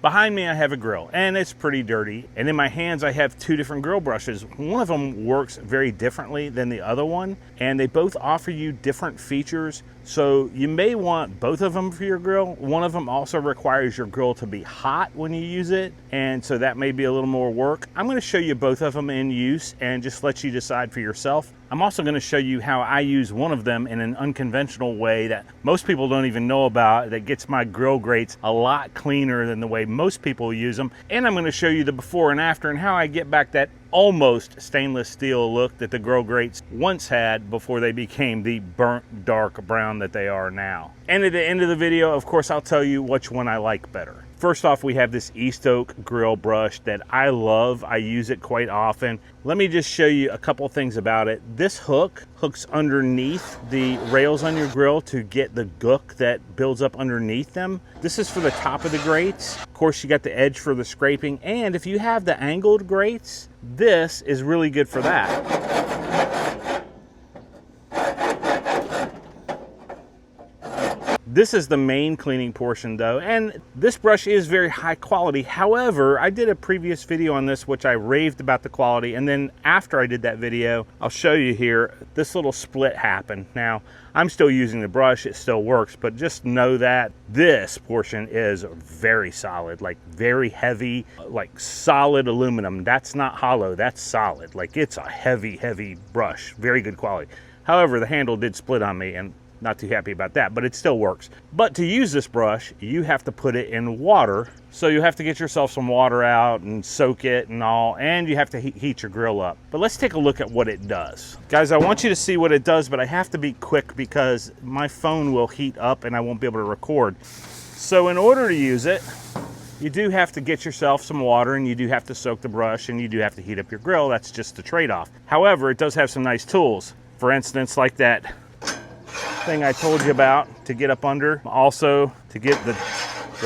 Behind me I have a grill, and it's pretty dirty. And in my hands I have two different grill brushes. One of them works very differently than the other one, and they both offer you different features. So you may want both of them for your grill. One of them also requires your grill to be hot when you use it, and so that may be a little more work. I'm going to show you both of them in use and just let you decide for yourself. I'm also going to show you how I use one of them in an unconventional way that most people don't even know about, that gets my grill grates a lot cleaner than the way most people use them. And I'm going to show you the before and after and how I get back that almost stainless steel look that the grill grates once had before they became the burnt dark brown that they are now. And at the end of the video, of course, I'll tell you which one I like better. First off, we have this East Oak grill brush that I love. I use it quite often. Let me just show you a couple things about it. This hook hooks underneath the rails on your grill to get the gook that builds up underneath them. This is for the top of the grates. Of course, you got the edge for the scraping. And if you have the angled grates, this is really good for that. This is the main cleaning portion though, and this brush is very high quality. However, I did a previous video on this which I raved about the quality, and then after I did that video, I'll show you here, this little split happened. Now, I'm still using the brush, it still works, but just know that this portion is very solid, like very heavy, like solid aluminum. That's not hollow, that's solid. Like it's a heavy, heavy brush, very good quality. However, the handle did split on me, and not too happy about that, but it still works. But to use this brush, you have to put it in water. So you have to get yourself some water out and soak it and all, and you have to heat your grill up. But let's take a look at what it does. Guys, I want you to see what it does, but I have to be quick because my phone will heat up and I won't be able to record. So in order to use it, you do have to get yourself some water, and you do have to soak the brush, and you do have to heat up your grill. That's just the trade-off. However, it does have some nice tools. For instance, like that thing I told you about to get up under, also to get the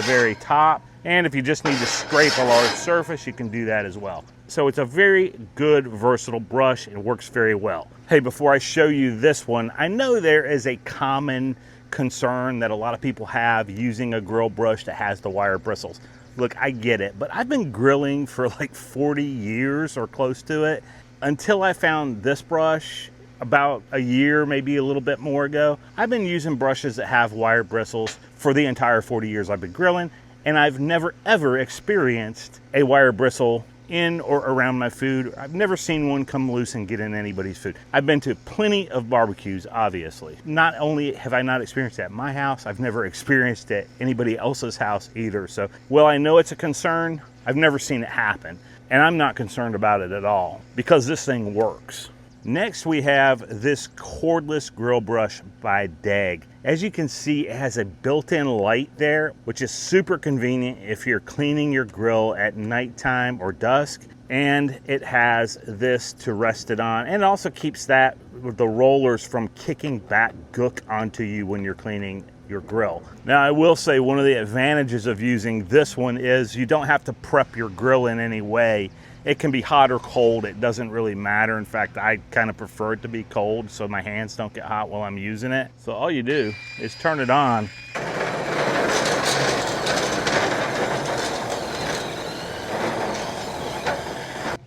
very top, and if you just need to scrape a large surface, you can do that as well. So it's a very good versatile brush. It works very well. Hey, before I show you this one, I know there is a common concern that a lot of people have using a grill brush that has the wire bristles. Look, I get it, but I've been grilling for like 40 years or close to it until I found this brush about a year, maybe a little bit more ago. I've been using brushes that have wire bristles for the entire 40 years I've been grilling, and I've never ever experienced a wire bristle in or around my food. I've never seen one come loose and get in anybody's food. I've been to plenty of barbecues, obviously. Not only have I not experienced it at my house, I've never experienced it at anybody else's house either. So, well, I know it's a concern. I've never seen it happen, and I'm not concerned about it at all because this thing works. Next, we have this cordless grill brush by Dag. As you can see, it has a built-in light there, which is super convenient if you're cleaning your grill at nighttime or dusk. And it has this to rest it on, and it also keeps that with the rollers from kicking back gook onto you when you're cleaning your grill. Now, I will say one of the advantages of using this one is you don't have to prep your grill in any way. It can be hot or cold, it doesn't really matter. In fact, I kind of prefer it to be cold so my hands don't get hot while I'm using it. So all you do is turn it on.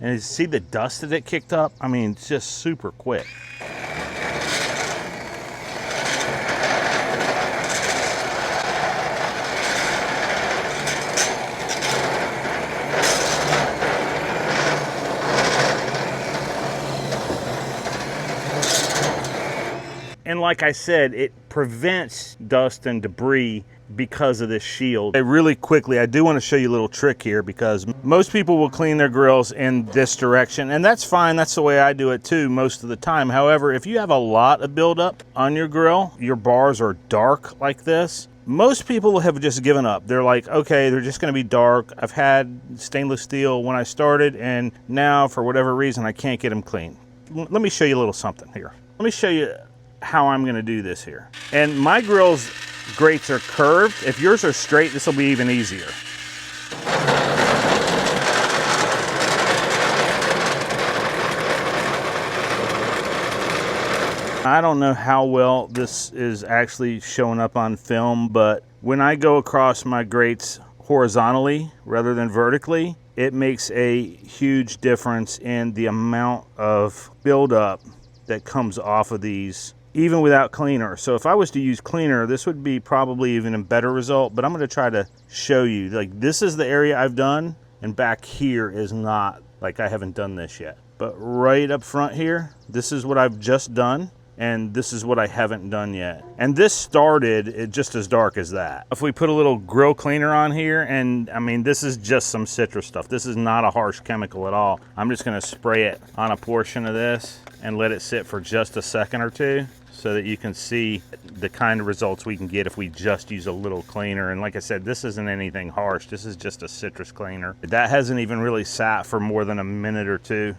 And you see the dust that it kicked up? I mean, it's just super quick. And like I said, it prevents dust and debris because of this shield. Hey, really quickly, I do want to show you a little trick here because most people will clean their grills in this direction, and that's fine. That's the way I do it too most of the time. However, if you have a lot of buildup on your grill, your bars are dark like this, most people have just given up. They're like, okay, they're just going to be dark. I've had stainless steel when I started, and now for whatever reason, I can't get them clean. Let me show you a little something here. Let me show you how I'm going to do this here. And my grill's grates are curved. If yours are straight, this will be even easier. I don't know how well this is actually showing up on film, but when I go across my grates horizontally rather than vertically, it makes a huge difference in the amount of buildup that comes off of these, even without cleaner. So if I was to use cleaner, this would be probably even a better result, but I'm gonna try to show you, like, this is the area I've done, and back here is not, like, I haven't done this yet. But right up front here, this is what I've just done, and this is what I haven't done yet. And this started just as dark as that. If we put a little grill cleaner on here, and I mean, this is just some citrus stuff. This is not a harsh chemical at all. I'm just gonna spray it on a portion of this and let it sit for just a second or two so that you can see the kind of results we can get if we just use a little cleaner. And like I said, this isn't anything harsh. This is just a citrus cleaner. That hasn't even really sat for more than a minute or two.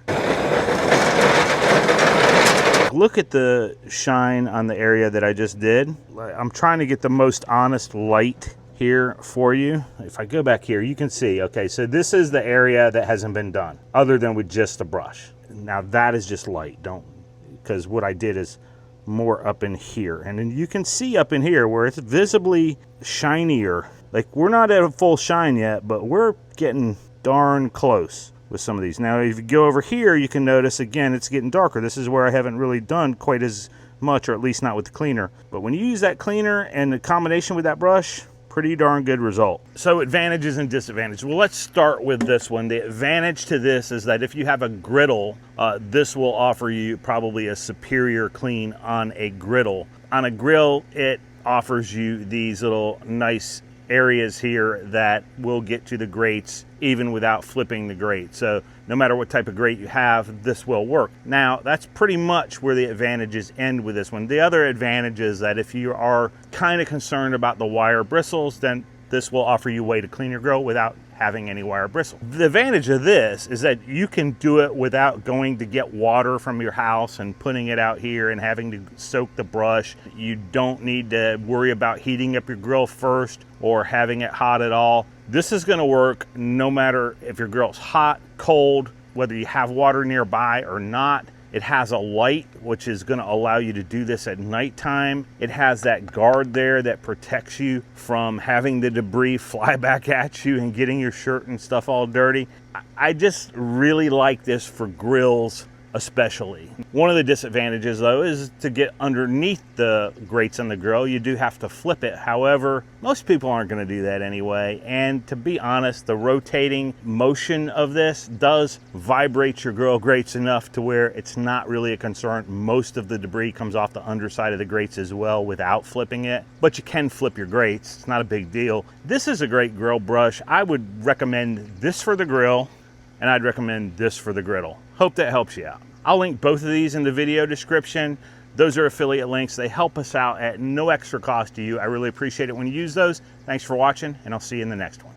Look at the shine on the area that I just did. I'm trying to get the most honest light here for you. If I go back here, you can see, okay, so this is the area that hasn't been done other than with just a brush. Now that is just light, because what I did is more up in here. And then you can see up in here where it's visibly shinier. Like, we're not at a full shine yet, but we're getting darn close with some of these. Now, if you go over here, you can notice, again, it's getting darker. This is where I haven't really done quite as much, or at least not with the cleaner. But when you use that cleaner and the combination with that brush, pretty darn good result. So advantages and disadvantages. Well, let's start with this one. The advantage to this is that if you have a griddle, this will offer you probably a superior clean on a griddle. On a grill, it offers you these little nice areas here that will get to the grates even without flipping the grate. So no matter what type of grate you have, this will work. Now, that's pretty much where the advantages end with this one. The other advantage is that if you are kind of concerned about the wire bristles, then this will offer you a way to clean your grill without having any wire bristle. The advantage of this is that you can do it without going to get water from your house and putting it out here and having to soak the brush. You don't need to worry about heating up your grill first or having it hot at all. This is gonna work no matter if your grill's hot, cold, whether you have water nearby or not. It has a light, which is going to allow you to do this at nighttime. It has that guard there that protects you from having the debris fly back at you and getting your shirt and stuff all dirty. I just really like this for grills especially. One of the disadvantages though is to get underneath the grates on the grill, you do have to flip it. However, most people aren't going to do that anyway. And to be honest, the rotating motion of this does vibrate your grill grates enough to where it's not really a concern. Most of the debris comes off the underside of the grates as well without flipping it, but you can flip your grates. It's not a big deal. This is a great grill brush. I would recommend this for the grill, and I'd recommend this for the griddle. Hope that helps you out. I'll link both of these in the video description. Those are affiliate links. They help us out at no extra cost to you. I really appreciate it when you use those. Thanks for watching, and I'll see you in the next one.